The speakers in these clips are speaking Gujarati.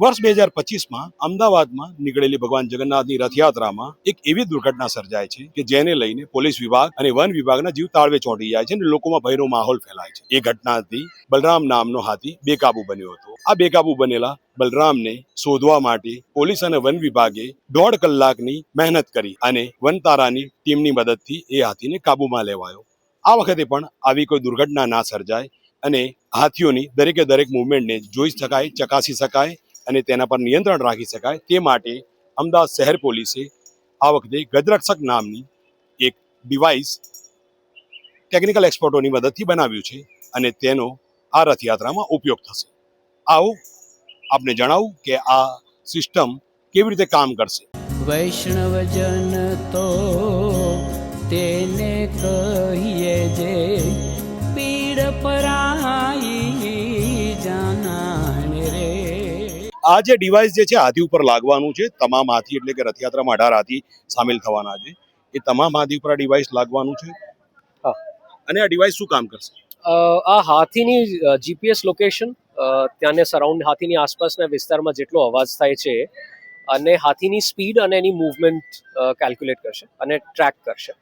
વર્ષ 2025માં અમદાવાદમાં નીકળેલી ભગવાન જગન્નાથની રથયાત્રામાં એક એવી દુર્ઘટના સર્જાય છે કે જેને લઈને પોલીસ વિભાગ અને વન વિભાગના જીવ તાળવે ચોંટી જાય છે અને લોકોમાં ભયનો માહોલ ફેલાય છે. એ ઘટનાથી બલરામ નામનો હાથી બેકાબુ બન્યો હતો. આ બેકાબુ બનેલા બલરામને શોધવા માટે પોલીસ અને વન વિભાગે 1.5 કલાકની મહેનત કરી અને વનતારાની ટીમની મદદથી એ હાથીને કાબુમાં લેવાયો. આ વખતે પણ આવી કોઈ દુર્ઘટના ના સર્જાય અને હાથીઓની દરેકે દરેક મુવમેન્ટને જોઈ શકાય, ચકાસી શકાય અને તેના પર નિયંત્રણ રાખી શકાય તે માટે અમદાવાદ શહેર પોલીસે આ વખતે ગજરક્ષક નામની એક ડિવાઇસ ટેકનિકલ એક્સપર્ટોની મદદથી બનાવ્યું છે અને તેનો આ રથયાત્રામાં ઉપયોગ થશે. આવું આપને જણાવું કે આ સિસ્ટમ કેવી રીતે કામ કરશે. વૈષ્ણવજન તો તેને કહીએ જે પીડ પરાઈ જાનાને રે. આ જે ડિવાઇસ જે છે હાથી ઉપર લાગવાનું છે, તમામ હાથી એટલે કે રથયાત્રામાં 18 હાથી સામેલ થવાના છે, એ તમામ હાથી ઉપર આ ડિવાઇસ લાગવાનું છે. અને આ ડિવાઇસ શું કામ કરશે? આ હાથીની જીપીએસ લોકેશન, ત્યાંને સરાઉન્ડ હાથીની આસપાસના વિસ્તારમાં જેટલો અવાજ થાય છે અને હાથીની સ્પીડ અને એની મૂવમેન્ટ કેલ્ક્યુલેટ કરશે અને ટ્રેક કરશે.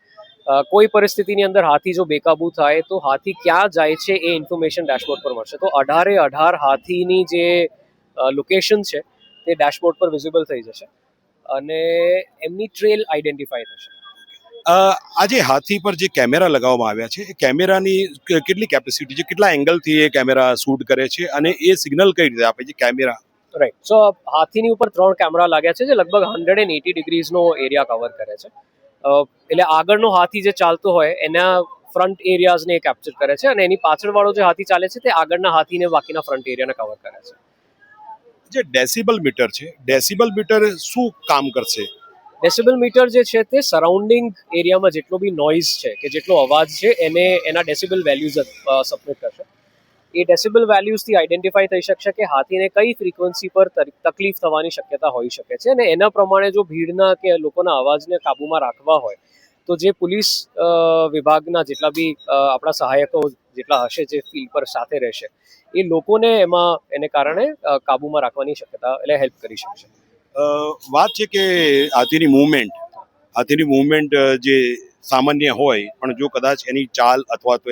કોઈ પરિસ્થિતિની અંદર હાથી જો બેકાબુ થાય તો હાથી ક્યાં જાય છે એ ઇન્ફોર્મેશન ડેશબોર્ડ પર મળશે. તો 18 હાથીની જે લોકેશન છે તે ડેશબોર્ડ પર વિઝિબલ થઈ જશે અને એમની ટ્રેલ આઈડેન્ટિફાઈ થશે. આજે હાથી પર જે કેમેરા લગાવવામાં આવ્યા છે એ કેમેરાની કેટલી કેપેસિટી છે, કેટલા એંગલથી એ કેમેરા શૂટ કરે છે અને એ સિગ્નલ કઈ રીતે આપે છે કેમેરા? રાઈટ. સો હાથીની ઉપર 3 કેમેરા લાગ્યા છે જે લગભગ 180 ડિગ્રીઝનો એરિયા કવર કરે છે. એટલે આગળનો હાથી જે ચાલતો હોય એના ફ્રન્ટ એરિયાઝને કેપ્ચર કરે છે અને એની પાછળવાળો જે હાથી ચાલે છે તે આગળના હાથીને બાકીના ફ્રન્ટ એરિયાને કવર કરે છે. જે ડેસિબલ મીટર છે, ડેસિબલ મીટર શું કામ કરશે? ડેસિબલ મીટર જે છે તે સરાઉન્ડિંગ એરિયામાં જેટલો બી નોઇઝ છે કે જેટલો અવાજ છે એને એના ડેસિબલ વેલ્યુઝ સબમિટ કરશે. એ ડેસિબલ વેલ્યુઝથી આઈડેન્ટિફાઈ થઈ શકશે કે હાથીને કઈ ફ્રીક્વન્સી પર તકલીફ થવાની શક્યતા હોઈ શકે છે અને એના પ્રમાણે જો ભીડના કે લોકોના અવાજને કાબૂમાં રાખવા હોય તો જે પોલીસ વિભાગના જેટલા બી આપણા સહાયકો જેટલા હશે જે ફિલ્ડ પર સાથે રહેશે એ લોકોને એમાં એને કારણે કાબૂમાં રાખવાની શક્યતા એટલે હેલ્પ કરી શકશે. વાત છે કે હાથીની મૂવમેન્ટ જે સામાન્ય હોય પણ જો કદાચ એની ચાલ અથવા તો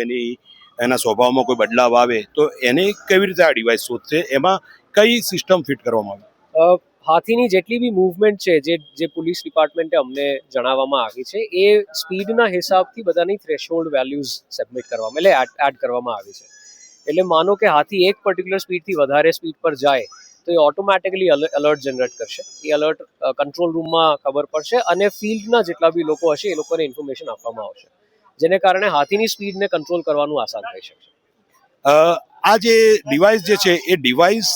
એના સ્વભાવમાં કોઈ બદલાવ આવે તો એને કેવી રીતે આ ડિવાઇસ શોધશે? એમાં કઈ સિસ્ટમ ફિટ કરવામાં આવે? હાથીની જેટલી બી મૂવમેન્ટ છે જે પોલીસ ડિપાર્ટમેન્ટે અમને જણાવવામાં આવી છે એ સ્પીડના હિસાબથી બધાની થ્રેશોલ્ડ વેલ્યુઝ સબમિટ કરવામાં એટલે એડ કરવામાં આવી છે. એટલે માનો કે હાથી એક પર્ટિક્યુલર સ્પીડથી વધારે સ્પીડ પર જાય તો એ ઓટોમેટિકલી અલર્ટ જનરેટ કરશે. એ અલર્ટ કંટ્રોલ રૂમમાં ખબર પડશે અને ફિલ્ડના જેટલા બી લોકો હશે એ લોકોને ઇન્ફોર્મેશન આપવામાં આવશે જેને કારણે હાથીની સ્પીડને કંટ્રોલ કરવાનું આસાન થઈ શકશે. આ જે ડિવાઇસ જે છે એ ડિવાઇસ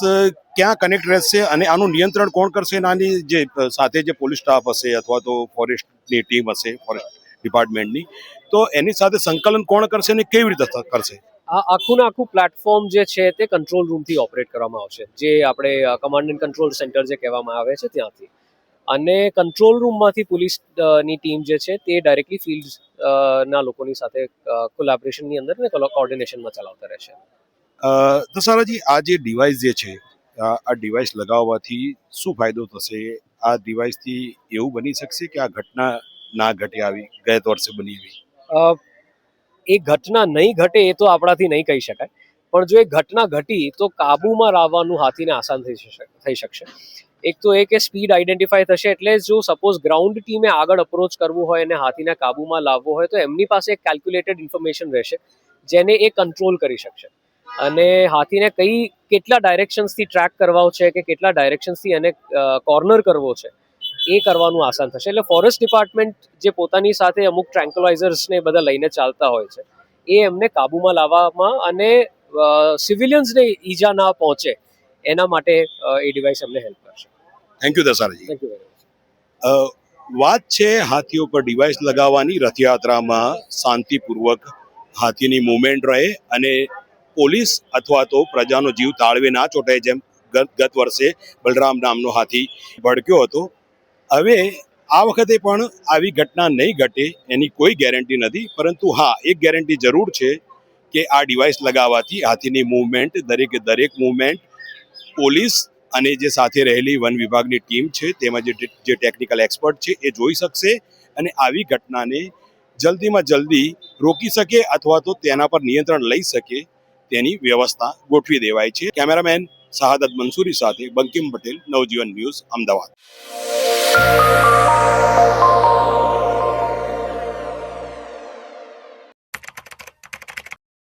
ક્યાં કનેક્ટ રહેશે અને આનું નિયંત્રણ કોણ કરશે? આની જે સાથે જે પોલીસ સ્ટાફ હશે અથવા તો ફોરેસ્ટની ટીમ હશે, ફોરેસ્ટ ડિપાર્ટમેન્ટની, તો એની સાથે સંકલન કોણ કરશે અને કેવી રીતે કરશે? આ આખું પ્લેટફોર્મ જે છે તે કંટ્રોલ રૂમથી ઓપરેટ કરવામાં આવશે, જે આપણે કમાન્ડ એન્ડ કંટ્રોલ સેન્ટર જે કહેવામાં આવે છે ત્યાંથી. અને કંટ્રોલ રૂમમાંથી પોલીસની ટીમ જે છે તે ડાયરેક્ટલી ફિલ્ડ ના લોકોની સાથે કોલેબોરેશનની અંદર ને કોર્ડિનેશનમાં ચલાવતા રહેશે. દસારાજી, આ જે ડિવાઇસ જે છે આ ડિવાઇસ લગાવવાથી શું ફાયદો થશે? આ ડિવાઇસથી એવું બની શકશે કે આ ઘટના ના ઘટે આવી ગયા વર્ષે બની એવી? એ ઘટના નહીં ઘટે એ તો આપણાથી નહીં કહી શકાય, પણ જો એ ઘટના ઘટી તો કાબૂમાં લાવવાનું હાથીને આસાન થઈ શકશે. એક તો એ કે સ્પીડ આઈડેન્ટિફાઈ થશે એટલે જો સપોઝ ગ્રાઉન્ડ ટીમે આગળ અપ્રોચ કરવું હોય અને હાથીને કાબૂમાં લાવવો હોય તો એમની પાસે એક કેલ્ક્યુલેટેડ ઇન્ફોર્મેશન રહેશે જેને એ કંટ્રોલ કરી શકશે અને હાથીને કેટલા ડાયરેક્શન્સથી ટ્રેક કરવો છે કે કેટલા ડાયરેક્શન્સથી એને કોર્નર કરવો છે એ કરવાનું આસાન થશે. એટલે ફોરેસ્ટ ડિપાર્ટમેન્ટ જે પોતાની સાથે અમુક ટ્રેન્ક્યુલાઇઝર્સને બધા લઈને ચાલતા હોય છે એ એમને કાબૂમાં લાવવામાં અને સિવિલિયન્સને ઈજા ના પહોંચે એના માટે એ ડિવાઇસ અમને હેલ્પ કરશે. થેન્ક યુ દસારાજી. Thank you very much. વાત છે હાથીઓ પર ડિવાઇસ લગાવવાની. રથયાત્રામાં શાંતિપૂર્વક હાથીની મૂવમેન્ટ રહે અને પોલીસ અથવા તો પ્રજાનો જીવ તાળવે ના ચોંટાય, જેમ ગત વર્ષે બલરામ નામનો હાથી ભડક્યો હતો. હવે આ વખતે પણ આવી ઘટના નહીં ઘટે એની કોઈ ગેરંટી નથી, પરંતુ હા, એક ગેરંટી જરૂર છે કે આ ડિવાઇસ લગાવવાથી હાથીની મૂવમેન્ટ દરેક મૂવમેન્ટ પોલીસ અને જે સાથે રહેલી વન વિભાગની ટીમ છે તેમાં જે ટેકનિકલ એક્સપર્ટ છે એ જોઈ શકશે અને આવી ઘટનાને જલ્દીમાં જલ્દી રોકી શકે અથવા તો તેના પર નિયંત્રણ લઈ શકે તેની વ્યવસ્થા ગોઠવી દેવાય છે. કેમેરામેન શહાદત મંસૂરી સાથે બંકિમ પટેલ, નવજીવન ન્યૂઝ, અમદાવાદ.